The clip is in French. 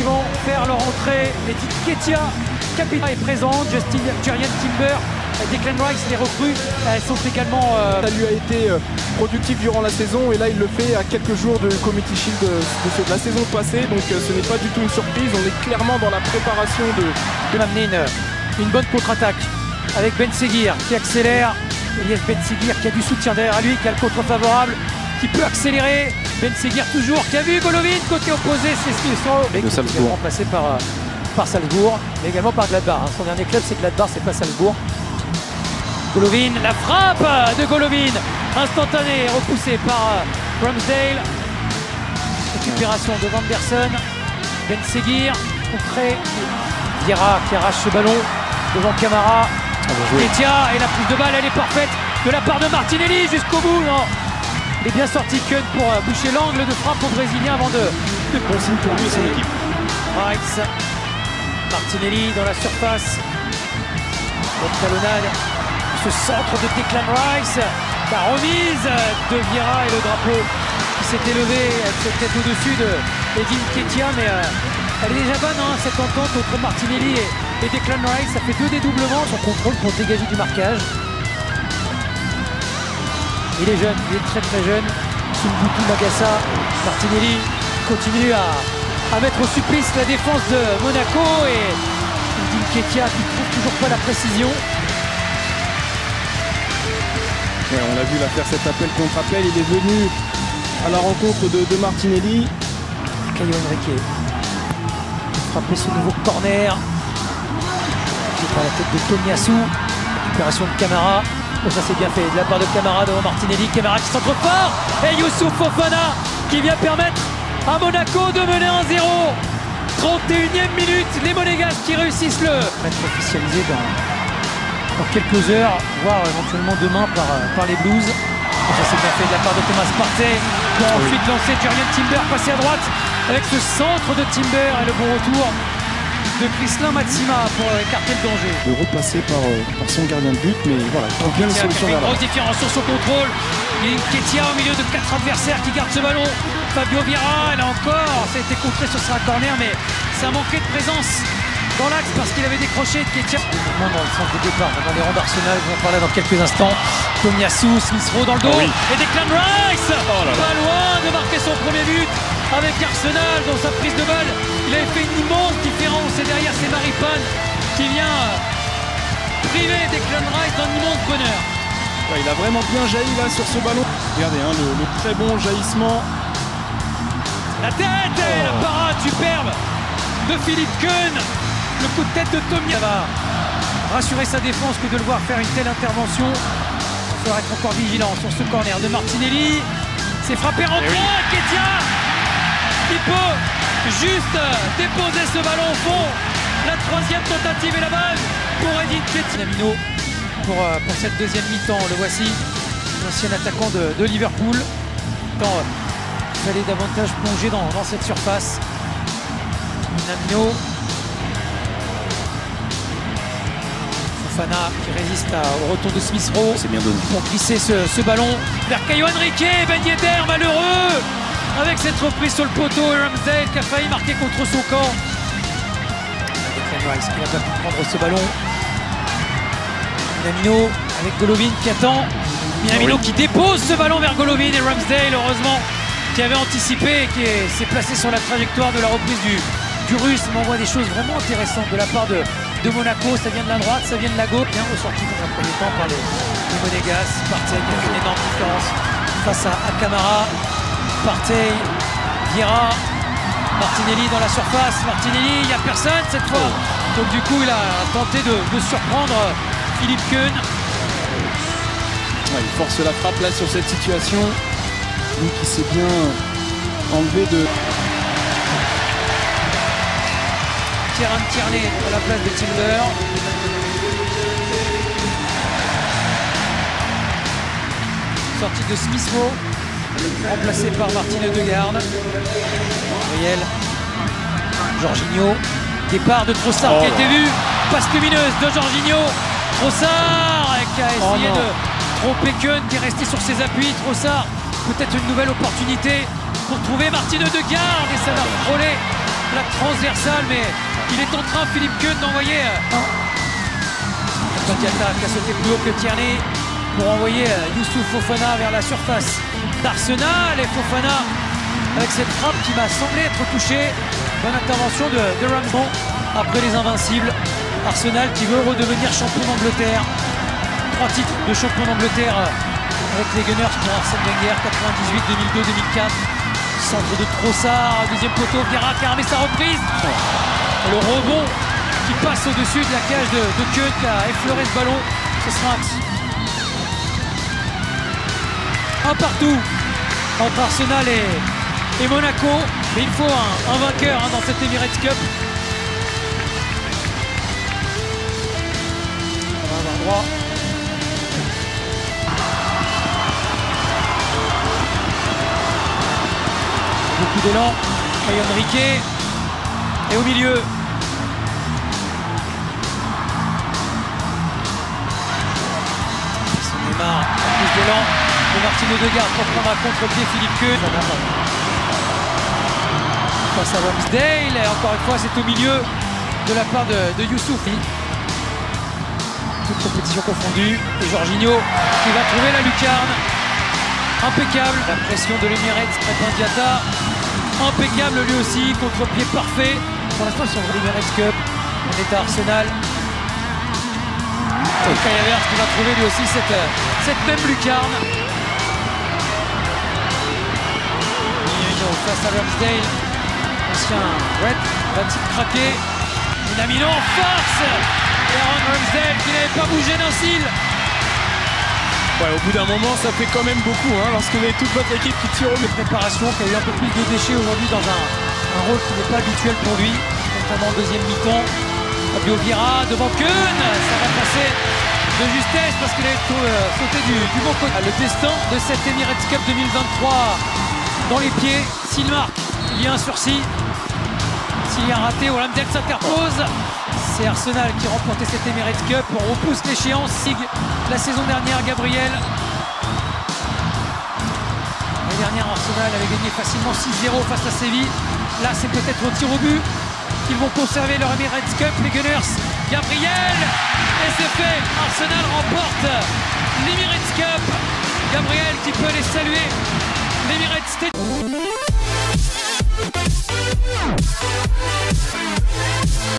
qui vont faire leur entrée. Edith Ketia, capitaine, est présente. Jurien Timber, Declan Rice, les recrues, elles sont également... Ça lui a été productif durant la saison et là il le fait à quelques jours de Community Shield de la saison passée. Donc ce n'est pas du tout une surprise, on est clairement dans la préparation de amener une bonne contre-attaque avec Ben Seguir qui accélère. Elias Ben Seguir qui a du soutien derrière lui, qui a le contre favorable, qui peut accélérer. Ben Seguir toujours, qui a vu Golovin, côté opposé, c'est Smith-Rowe. De Salzbourg. Remplacé par Salzbourg, mais également par Gladbach. Son dernier club c'est Gladbach, c'est pas Salzbourg. Golovin, la frappe de Golovin, instantanée, repoussée par Ramsdale. Récupération de Vanderson. Ben Seguir, contré. Vieira qui arrache ce ballon devant Camara. Ketia, et la prise de balle, elle est parfaite de la part de Martinelli jusqu'au bout. Non. Il est bien sorti Keun pour boucher l'angle de frappe au Brésilien avant de consigne pour lui et son équipe. Rice, Martinelli dans la surface. Bonne talonnade. Ce centre de Declan Rice, la remise de Vieira et le drapeau qui s'est élevé, elle se tête au-dessus de Edin Ketia, mais elle est déjà bonne hein, cette entente entre Martinelli et Declan Rice. Ça fait 2 dédoublements, son contrôle pour dégager du marquage. Il est jeune, il est très très jeune. Sumbutu Magassa, Martinelli continue à mettre au supplice la défense de Monaco et Edin Ketia qui ne trouve toujours pas la précision. Ouais, on l'a vu là faire cet appel contre appel, il est venu à la rencontre de Martinelli. Caio Henrique frapper ce nouveau corner par la tête de Tomiyasu. Récupération de Camara. Oh, ça c'est bien fait de la part de Camara devant Martinelli. Camara qui centre fort et Youssouf Fofana qui vient permettre à Monaco de mener 1-0. 31e minute, les Monégasques qui réussissent le match officialisé dans quelques heures, voire éventuellement demain par les Blues. Oh, ça c'est bien fait de la part de Thomas Partey pour ensuite lancer Jurien Timber, passer à droite avec ce centre de Timber et le bon retour de Crislin Matsima pour écarter le danger. De repasser par son gardien de but, mais voilà, il trouve bien les solutions vers là. Une grosse là. différence sur son contrôle. Il y a une Ketia au milieu de 4 adversaires qui gardent ce ballon. Fabio Vieira, là encore, ça a été contré sur un corner, mais ça manquait de présence dans l'axe parce qu'il avait décroché de Ketia. Dans le sens de départ, dans les rangs d'Arsenal, on va en parler dans quelques instants. Tomiyasu, Smith-Rowe dans le dos, et Declan Rice, pas loin de marquer son premier but avec Arsenal dans sa prise de balle. Il avait fait une immense différence et derrière c'est Maripane qui vient priver Declan Rice d'un immense bonheur. Ouais, il a vraiment bien jailli là sur ce ballon. Regardez hein, le très bon jaillissement. La tête et la parade superbe de Philippe Keun. Le coup de tête de Tommy va rassurer sa défense que de le voir faire une telle intervention. Il faudra être encore vigilant sur ce corner de Martinelli. C'est frappé en droit, Ketia qui peut juste déposer ce ballon au fond. La 3e tentative et la balle pour Edith Ketia. Namino pour cette deuxième mi-temps, le voici, l'ancien attaquant de Liverpool. Il fallait davantage plonger dans cette surface. Namino. Fofana qui résiste au retour de Smith-Rowe. C'est bien donné. Pour glisser ce ballon vers Caio Henrique. Ben Yedder malheureux avec cette reprise sur le poteau et Ramsdale qui a failli marquer contre son camp. Declan Rice qui n'a pas pu prendre ce ballon. Minamino avec Golovin qui attend. Minamino qui dépose ce ballon vers Golovin et Ramsdale heureusement qui avait anticipé et qui s'est placé sur la trajectoire de la reprise du Russe. On voit des choses vraiment intéressantes de la part de Monaco. Ça vient de la droite, ça vient de la gauche. Bien ressorti dans un premier temps par les Monégasques. Partey qui a fait une énorme différence face à Camara. Partey, Vieira, Martinelli dans la surface. Martinelli, il n'y a personne cette fois. Donc du coup, il a tenté de surprendre Philippe Keun. Ouais, il force la frappe là sur cette situation. Lui qui s'est bien enlevé de... Kieran Tierney à la place de Timber. Sortie de Smith-Rowe, remplacé par Martin Odegaard. Gabriel, Jorginho, départ de Trossard qui a été vu. Passe lumineuse de Jorginho. Trossard qui a essayé de tromper Keun qui est resté sur ses appuis. Trossard, peut-être une nouvelle opportunité pour trouver Martin Odegaard et ça va frôler la transversale, mais il est en train, Philippe Keun, d'envoyer Diatta qui a sauté plus haut que Tierney pour envoyer Youssouf Fofana vers la surface d'Arsenal. Et Fofana avec cette frappe qui m'a semblé être touchée. Bonne intervention de Ramsey après les Invincibles. Arsenal qui veut redevenir champion d'Angleterre. 3 titres de champion d'Angleterre avec les Gunners pour Arsène Wenger, 98, 2002, 2004. Centre de Trossard, deuxième poteau, Vieira qui a armé sa reprise. Le rebond qui passe au-dessus de la cage de Keun qui a effleuré ce ballon. Ce sera un partout entre Arsenal et Monaco. Mais il faut un vainqueur dans cette Emirates Cup. On va avoir droit. Beaucoup d'élan. Caio Henrique. Et au milieu. Neymar, plus d'élan de Martin Odegaard pour prendre à contre-pied Philippe Keun. Face à Ramsdale, et encore une fois c'est au milieu de la part de Youssouf. Toute compétition confondue, et Jorginho qui va trouver la lucarne. Impeccable, la pression de l'Emirates, Crépin Diatta. Impeccable lui aussi, contre-pied parfait. Pour l'instant ils sont dans l'Emirates Cup, on est à Arsenal. Et Kai Havertz qui va trouver lui aussi cette même lucarne. Face à Ramsdale, ancien Red, va-t-il craquer? Minamino en force. Et Aaron Ramsdale qui n'avait pas bougé d'un cil. Ouais, au bout d'un moment, ça fait quand même beaucoup lorsque vous avez toute votre équipe qui tire au but. Préparation qui a eu un peu plus de déchets aujourd'hui dans un rôle qui n'est pas habituel pour lui, notamment en deuxième mi-temps. Fabio Vieira devant Keun, ça va passer de justesse parce qu'il a sauté du bon côté. Le destin de cette Emirates Cup 2023 dans les pieds. S'il marque, il y a un sursis. S'il y a un raté, Olamdel s'interpose. C'est Arsenal qui remportait cette Emirates Cup. On repousse l'échéance. La saison dernière, Gabriel. L'année dernière, Arsenal avait gagné facilement 6-0 face à Séville. Là, c'est peut-être au tir au but qu'ils vont conserver leur Emirates Cup. Les Gunners, Gabriel. Et c'est fait. Arsenal remporte l'Emirates Cup. Gabriel qui peut les saluer. L'Emirates Stadium.